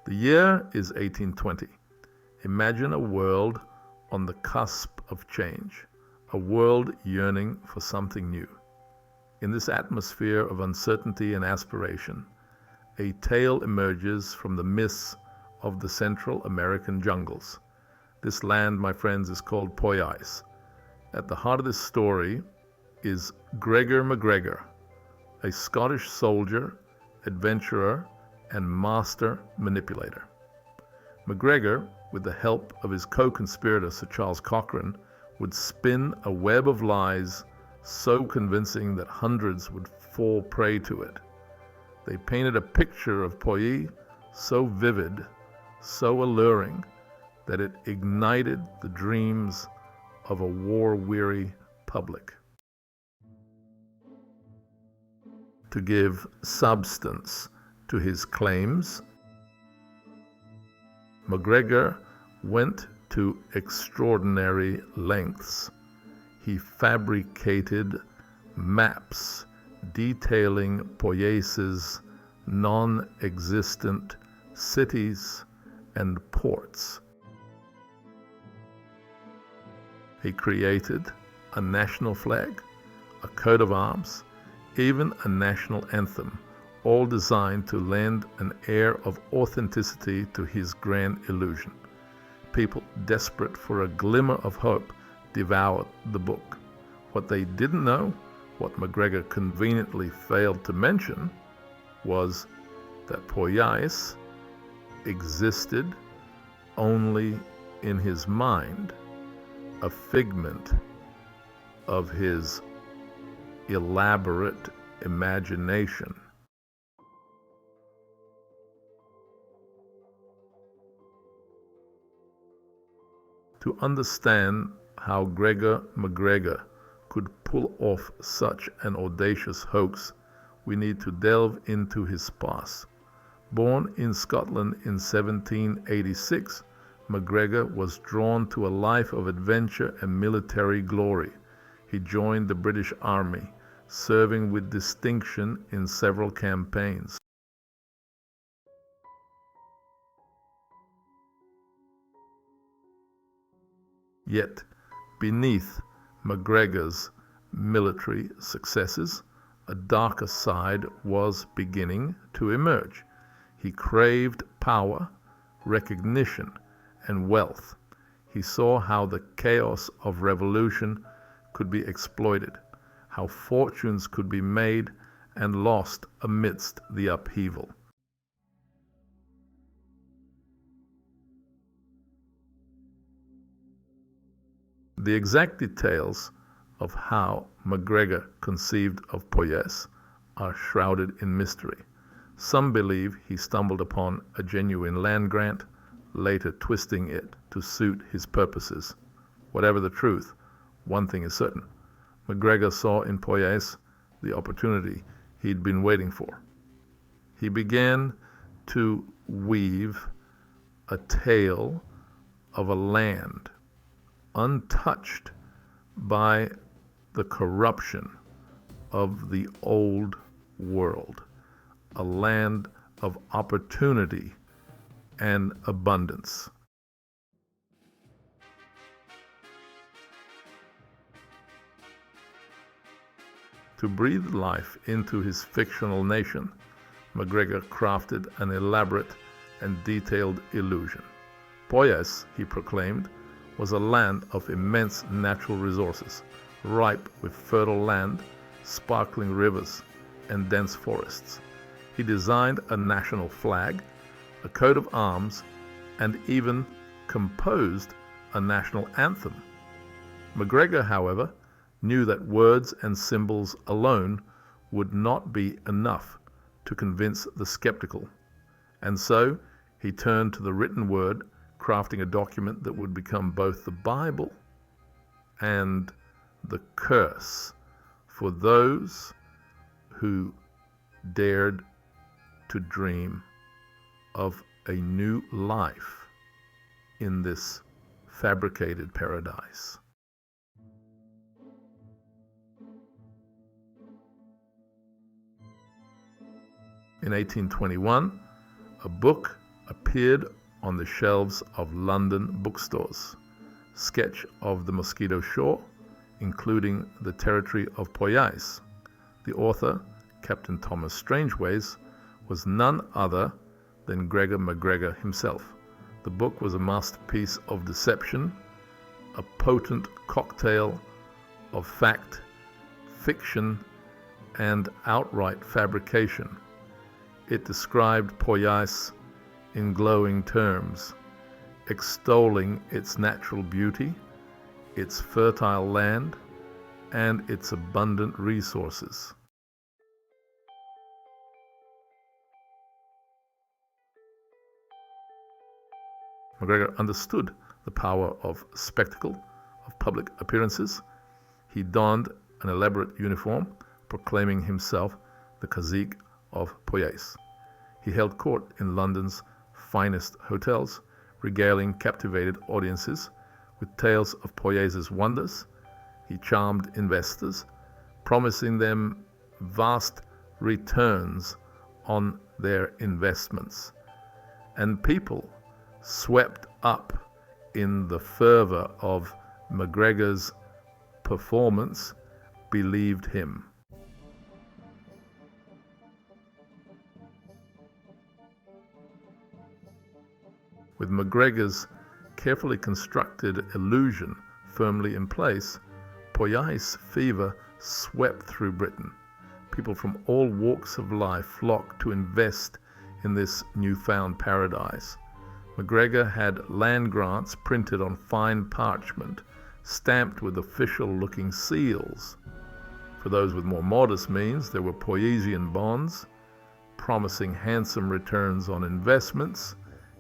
The year is 1820. Imagine a world on the cusp of change, a world yearning for something new. In this atmosphere of uncertainty and aspiration, a tale emerges from the mists of the Central American jungles. This land, my friends, is called Poyais. At the heart of this story is Gregor MacGregor, a Scottish soldier, adventurer, and master manipulator. MacGregor, with the help of his co-conspirator Sir Charles Cochrane, would spin a web of lies so convincing that hundreds would fall prey to it. They painted a picture of Poyais so vivid, so alluring, that it ignited the dreams of a war-weary public. To give substance to his claims, MacGregor went to extraordinary lengths. He fabricated maps detailing Poyais' non-existent cities and ports. He created a national flag, a coat of arms, even a national anthem, all designed to lend an air of authenticity to his grand illusion. People desperate for a glimmer of hope devoured the book. What they didn't know, what MacGregor conveniently failed to mention, was that Poyais existed only in his mind, a figment of his elaborate imagination. To understand how Gregor MacGregor could pull off such an audacious hoax, we need to delve into his past. Born in Scotland in 1786, MacGregor was drawn to a life of adventure and military glory. He joined the British Army, serving with distinction in several campaigns. Yet, beneath MacGregor's military successes, a darker side was beginning to emerge. He craved power, recognition, and wealth. He saw how the chaos of revolution could be exploited, how fortunes could be made and lost amidst the upheaval. The exact details of how MacGregor conceived of Poyais are shrouded in mystery. Some believe he stumbled upon a genuine land grant, later twisting it to suit his purposes. Whatever the truth, one thing is certain. MacGregor saw in Poyais the opportunity he'd been waiting for. He began to weave a tale of a land untouched by the corruption of the old world, a land of opportunity and abundance. To breathe life into his fictional nation, MacGregor crafted an elaborate and detailed illusion. Poyais, he proclaimed, was a land of immense natural resources, ripe with fertile land, sparkling rivers, and dense forests. He designed a national flag, a coat of arms, and even composed a national anthem. MacGregor, however, knew that words and symbols alone would not be enough to convince the skeptical, and so he turned to the written word, crafting a document that would become both the Bible and the curse for those who dared to dream of a new life in this fabricated paradise. In 1821, a book appeared on the shelves of London bookstores. Sketch of the Mosquito Shore, including the territory of Poyais. The author, Captain Thomas Strangeways, was none other than Gregor MacGregor himself. The book was a masterpiece of deception, a potent cocktail of fact, fiction, and outright fabrication. It described Poyais in glowing terms, extolling its natural beauty, its fertile land, and its abundant resources. MacGregor understood the power of spectacle, of public appearances. He donned an elaborate uniform, proclaiming himself the cazique of Poyais. He held court in London's finest hotels, regaling captivated audiences with tales of Poyais' wonders. He charmed investors, promising them vast returns on their investments. And people, swept up in the fervor of MacGregor's performance, believed him. With MacGregor's carefully constructed illusion firmly in place, Poyais fever swept through Britain. People from all walks of life flocked to invest in this newfound paradise. MacGregor had land grants printed on fine parchment, stamped with official-looking seals. For those with more modest means, there were Poyaisian bonds, promising handsome returns on investments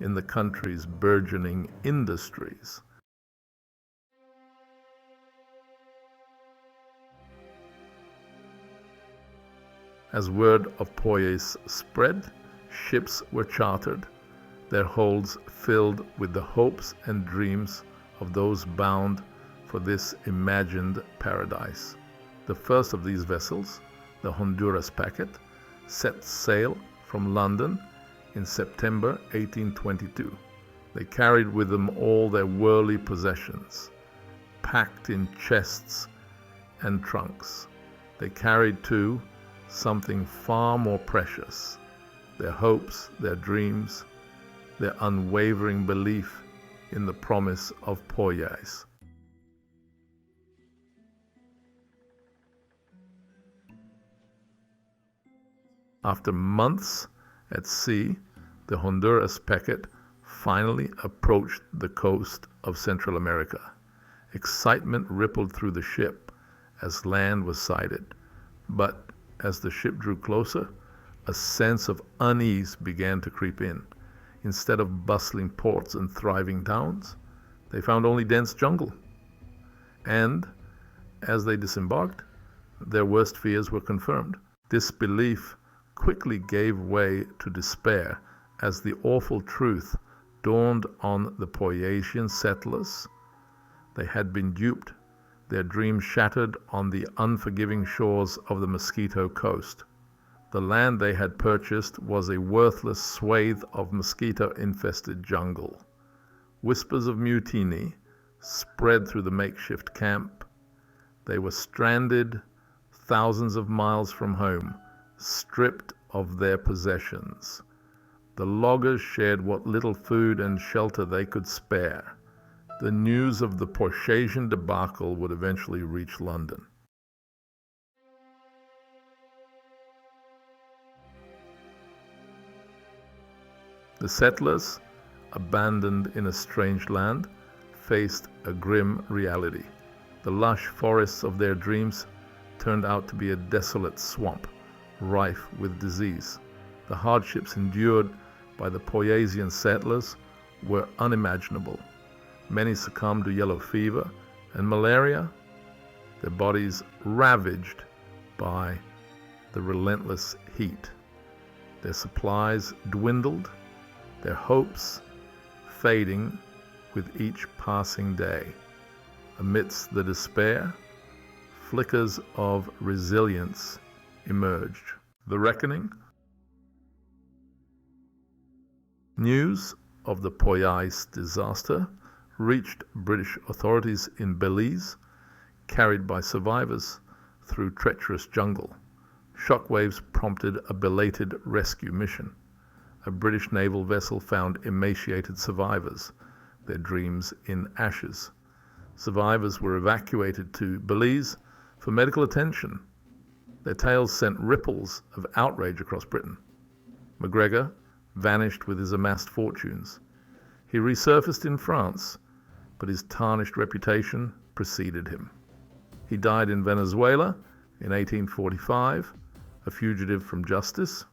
in the country's burgeoning industries. As word of Poyais spread, ships were chartered, their holds filled with the hopes and dreams of those bound for this imagined paradise. The first of these vessels, the Honduras packet, set sail from London in September 1822. They carried with them all their worldly possessions, packed in chests and trunks. They carried, too, something far more precious, their hopes, their dreams, their unwavering belief in the promise of Poyais. After months at sea, the Honduras packet finally approached the coast of Central America. Excitement rippled through the ship as land was sighted, but as the ship drew closer, a sense of unease began to creep in. Instead of bustling ports and thriving towns, they found only dense jungle. And as they disembarked, their worst fears were confirmed. Disbelief quickly gave way to despair as the awful truth dawned on the Poyaisian settlers. They had been duped, their dreams shattered on the unforgiving shores of the Mosquito Coast. The land they had purchased was a worthless swathe of mosquito-infested jungle. Whispers of mutiny spread through the makeshift camp. They were stranded thousands of miles from home, stripped of their possessions. The loggers shared what little food and shelter they could spare. The news of the Poyasian debacle would eventually reach London. The settlers, abandoned in a strange land, faced a grim reality. The lush forests of their dreams turned out to be a desolate swamp, rife with disease. The hardships endured by the Poyaisian settlers were unimaginable. Many succumbed to yellow fever and malaria, their bodies ravaged by the relentless heat. Their supplies dwindled, their hopes fading with each passing day. Amidst the despair, flickers of resilience emerged. The reckoning? News of the Poyais disaster reached British authorities in Belize, carried by survivors through treacherous jungle. Shockwaves prompted a belated rescue mission. A British naval vessel found emaciated survivors, their dreams in ashes. Survivors were evacuated to Belize for medical attention. Their tales sent ripples of outrage across Britain. MacGregor vanished with his amassed fortunes. He resurfaced in France, but his tarnished reputation preceded him. He died in Venezuela in 1845, a fugitive from justice.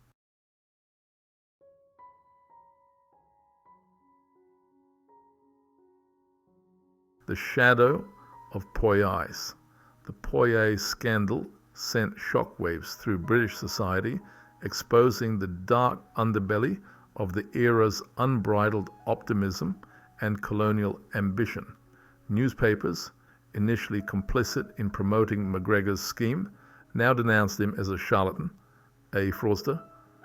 The shadow of Poyais. The Poyais scandal sent shockwaves through British society, exposing the dark underbelly of the era's unbridled optimism and colonial ambition. Newspapers, initially complicit in promoting MacGregor's scheme, now denounced him as a charlatan, a fraudster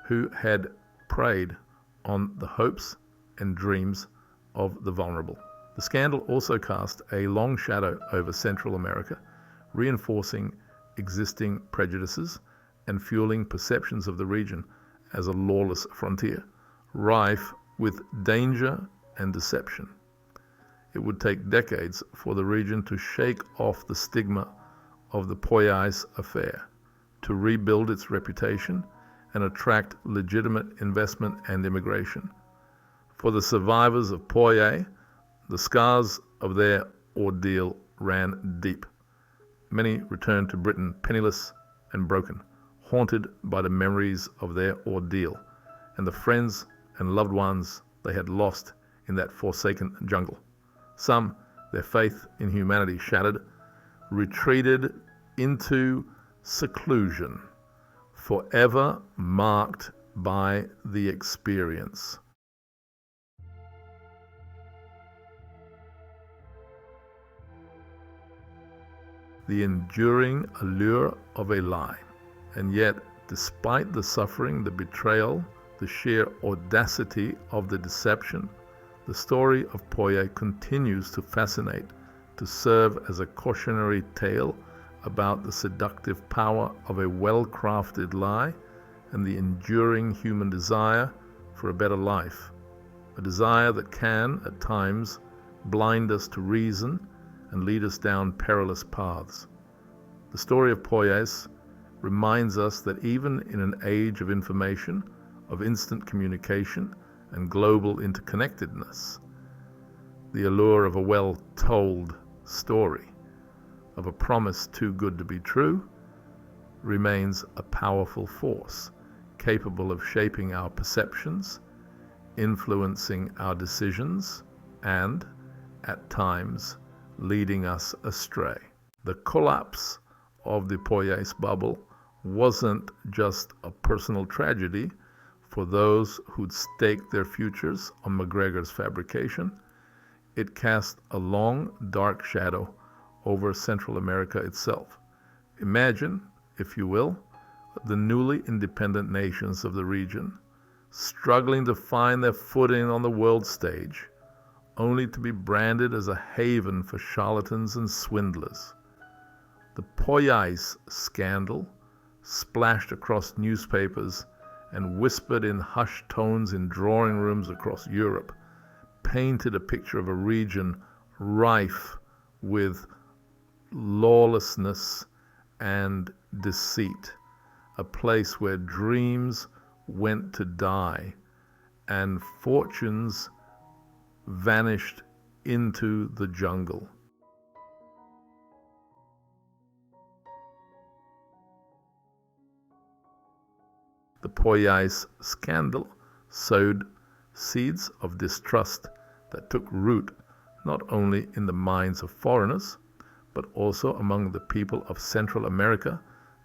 who had preyed on the hopes and dreams of the vulnerable. The scandal also cast a long shadow over Central America, reinforcing existing prejudices and fueling perceptions of the region as a lawless frontier, rife with danger and deception. It would take decades for the region to shake off the stigma of the Poyais affair, to rebuild its reputation and attract legitimate investment and immigration. For the survivors of Poyais, the scars of their ordeal ran deep. Many returned to Britain penniless and broken, haunted by the memories of their ordeal and the friends and loved ones they had lost in that forsaken jungle. Some, their faith in humanity shattered, retreated into seclusion, forever marked by the experience. The enduring allure of a lie. And yet, despite the suffering, the betrayal, the sheer audacity of the deception, the story of Poyais continues to fascinate, to serve as a cautionary tale about the seductive power of a well-crafted lie and the enduring human desire for a better life, a desire that can, at times, blind us to reason and lead us down perilous paths. The story of Poyais reminds us that even in an age of information, of instant communication, and global interconnectedness, the allure of a well-told story, of a promise too good to be true, remains a powerful force, capable of shaping our perceptions, influencing our decisions, and, at times, leading us astray. The collapse of the Poyais bubble wasn't just a personal tragedy for those who'd staked their futures on MacGregor's fabrication. It cast a long, dark shadow over Central America itself. Imagine, if you will, the newly independent nations of the region struggling to find their footing on the world stage, only to be branded as a haven for charlatans and swindlers. The Poyais scandal, splashed across newspapers and whispered in hushed tones in drawing rooms across Europe, painted a picture of a region rife with lawlessness and deceit, a place where dreams went to die and fortunes vanished into the jungle. The Poyais scandal sowed seeds of distrust that took root not only in the minds of foreigners, but also among the people of Central America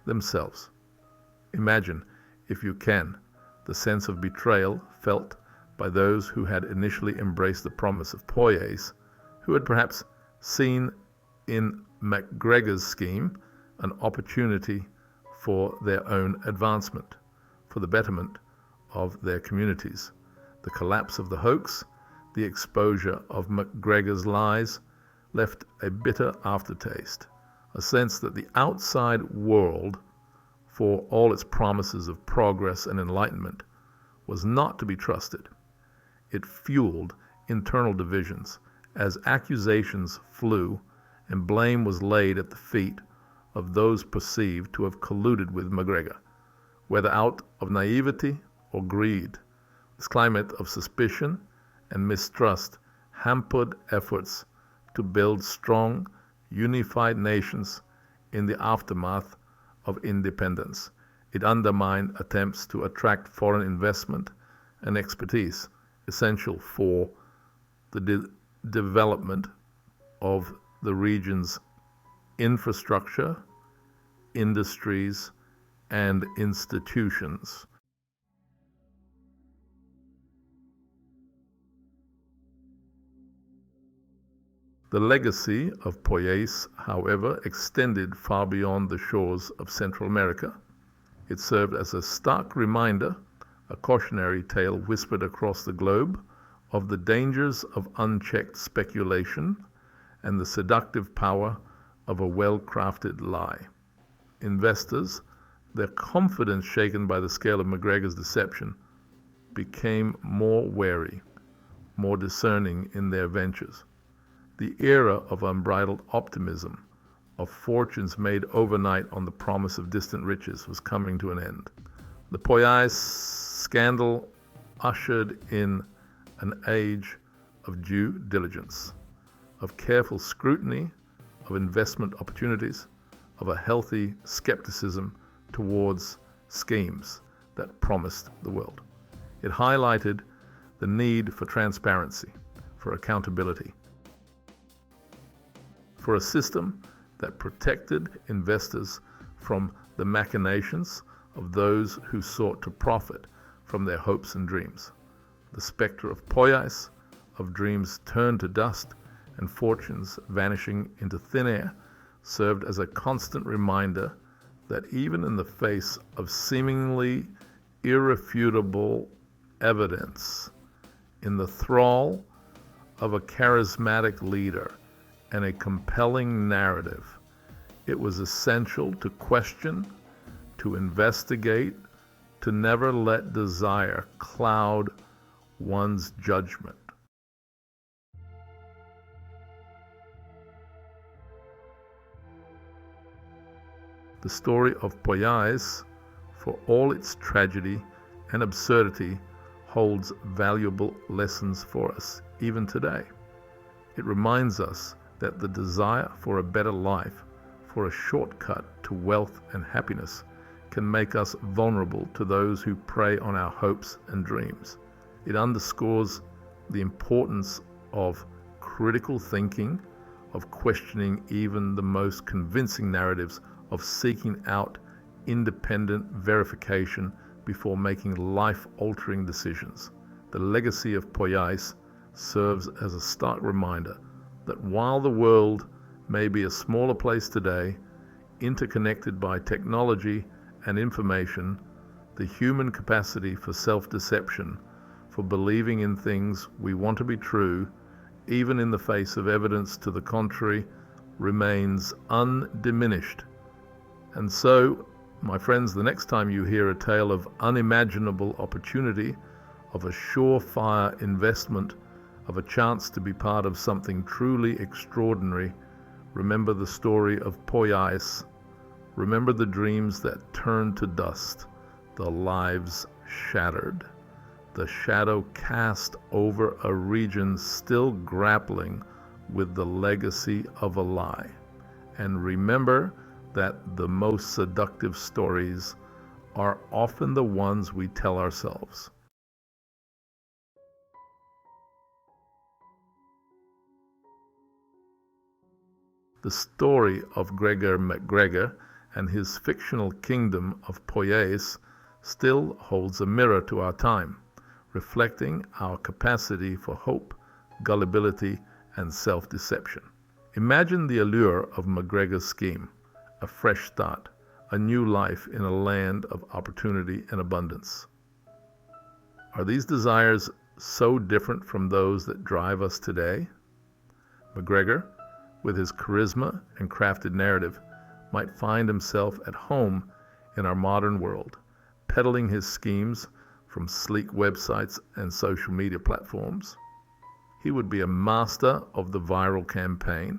themselves. Imagine, if you can, the sense of betrayal felt by those who had initially embraced the promise of Poyais, who had perhaps seen in MacGregor's scheme an opportunity for their own advancement, for the betterment of their communities. The collapse of the hoax, the exposure of MacGregor's lies, left a bitter aftertaste, a sense that the outside world, for all its promises of progress and enlightenment, was not to be trusted. It fueled internal divisions as accusations flew and blame was laid at the feet of those perceived to have colluded with MacGregor, whether out of naivety or greed. This climate of suspicion and mistrust hampered efforts to build strong, unified nations in the aftermath of independence. It undermined attempts to attract foreign investment and expertise essential for the development of the region's infrastructure, industries, and institutions. The legacy of Poyais, however, extended far beyond the shores of Central America. It served as a stark reminder, a cautionary tale whispered across the globe, of the dangers of unchecked speculation and the seductive power of a well-crafted lie. Investors, their confidence shaken by the scale of MacGregor's deception, became more wary, more discerning in their ventures. The era of unbridled optimism, of fortunes made overnight on the promise of distant riches, was coming to an end. The Poyais scandal ushered in an age of due diligence, of careful scrutiny of investment opportunities, of a healthy skepticism towards schemes that promised the world. It highlighted the need for transparency, for accountability, for a system that protected investors from the machinations of those who sought to profit from their hopes and dreams. The specter of Poyais, of dreams turned to dust and fortunes vanishing into thin air, served as a constant reminder that even in the face of seemingly irrefutable evidence, in the thrall of a charismatic leader and a compelling narrative, it was essential to question, to investigate, to never let desire cloud one's judgment. The story of Poyais, for all its tragedy and absurdity, holds valuable lessons for us even today. It reminds us that the desire for a better life, for a shortcut to wealth and happiness, can make us vulnerable to those who prey on our hopes and dreams. It underscores the importance of critical thinking, of questioning even the most convincing narratives, of seeking out independent verification before making life-altering decisions. The legacy of Poyais serves as a stark reminder that while the world may be a smaller place today, interconnected by technology and information, the human capacity for self-deception, for believing in things we want to be true, even in the face of evidence to the contrary, remains undiminished. And so, my friends, the next time you hear a tale of unimaginable opportunity, of a surefire investment, of a chance to be part of something truly extraordinary, remember the story of Poyais. Remember the dreams that turned to dust, the lives shattered, the shadow cast over a region still grappling with the legacy of a lie. And remember that the most seductive stories are often the ones we tell ourselves. The story of Gregor MacGregor and his fictional kingdom of Poyais still holds a mirror to our time, reflecting our capacity for hope, gullibility, and self-deception. Imagine the allure of MacGregor's scheme, a fresh start, a new life in a land of opportunity and abundance. Are these desires so different from those that drive us today? MacGregor, with his charisma and crafted narrative, might find himself at home in our modern world, peddling his schemes from sleek websites and social media platforms. He would be a master of the viral campaign,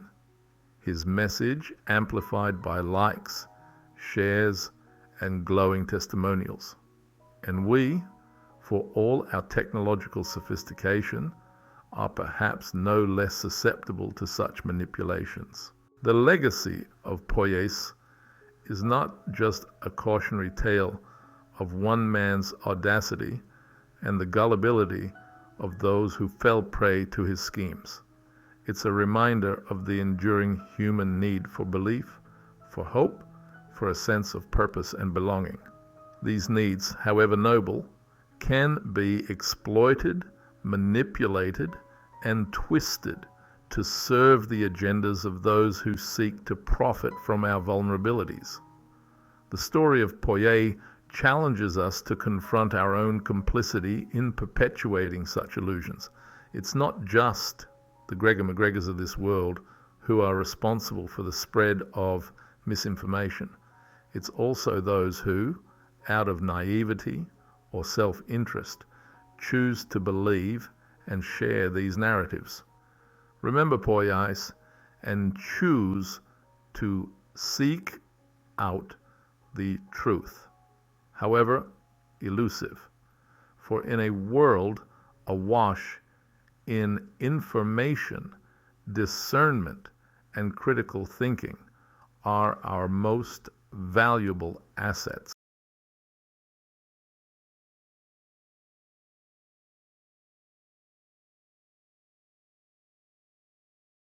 his message amplified by likes, shares, and glowing testimonials. And we, for all our technological sophistication, are perhaps no less susceptible to such manipulations. The legacy of Poyais is not just a cautionary tale of one man's audacity and the gullibility of those who fell prey to his schemes. It's a reminder of the enduring human need for belief, for hope, for a sense of purpose and belonging. These needs, however noble, can be exploited, manipulated, and twisted to serve the agendas of those who seek to profit from our vulnerabilities. The story of Poyais challenges us to confront our own complicity in perpetuating such illusions. It's not just the Gregor MacGregors of this world who are responsible for the spread of misinformation. It's also those who, out of naivety or self-interest, choose to believe and share these narratives. Remember Poyais and choose to seek out the truth, however elusive. For in a world awash in information, discernment, and critical thinking are our most valuable assets.